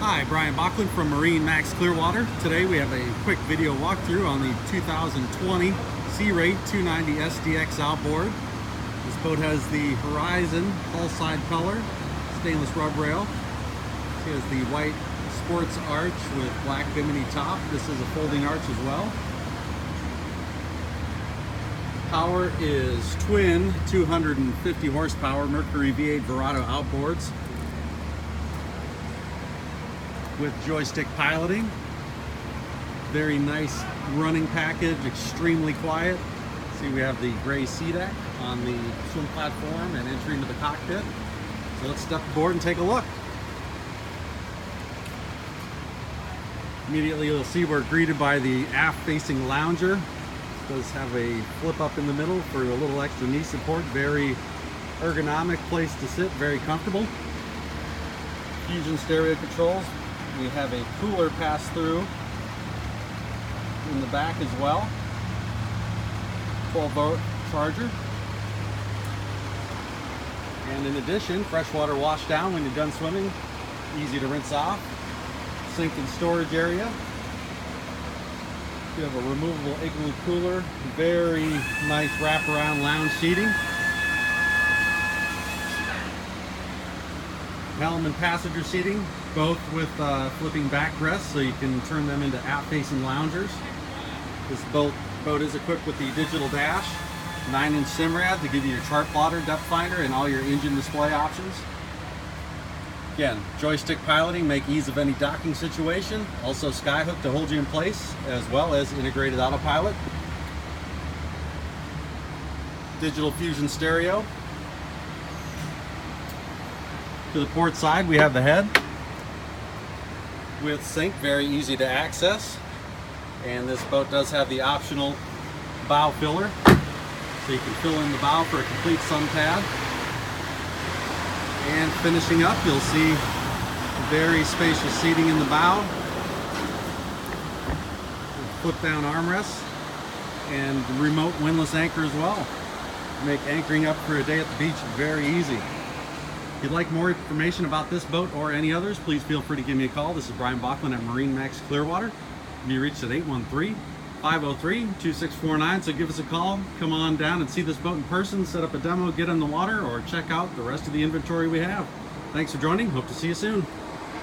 Hi, Brian Bachman from MarineMax Clearwater. Today we have a quick video walkthrough on the 2020 Sea Rate 290 SDX Outboard. This boat has the Horizon hull side color, stainless rub rail. It has the white sports arch with black bimini top. This is a folding arch as well. Power is twin 250 horsepower Mercury V8 Verado outboards with joystick piloting. Very nice running package, extremely quiet. See, we have the gray sea deck on the swim platform and entry into the cockpit. So let's step aboard and take a look. Immediately you'll see we're greeted by the aft-facing lounger. It does have a flip up in the middle for a little extra knee support. Very ergonomic place to sit, very comfortable. Fusion stereo controls. We have a cooler pass through in the back as well. 12-volt charger. And in addition, freshwater wash down when you're done swimming. Easy to rinse off. Sink and storage area. You have a removable igloo cooler. Very nice wraparound lounge seating. Helm and passenger seating, both with flipping backrests, so you can turn them into aft-facing loungers. This boat is equipped with the digital dash, 9-inch Simrad to give you your chart plotter, depth finder, and all your engine display options. Again, joystick piloting, make ease of any docking situation. Also skyhook to hold you in place, as well as integrated autopilot. Digital fusion stereo. To the port side, we have the head with sink, very easy to access. And this boat does have the optional bow filler, so you can fill in the bow for a complete sun pad. And finishing up, you'll see very spacious seating in the bow, flip down armrests, and remote windlass anchor as well. Make anchoring up for a day at the beach very easy. If you'd like more information about this boat or any others, please feel free to give me a call. This is Brian Bachman at MarineMax Clearwater. Be reached at 813-503-2649. So give us a call, come on down and see this boat in person, set up a demo, get in the water, or check out the rest of the inventory we have. Thanks for joining. Hope to see you soon.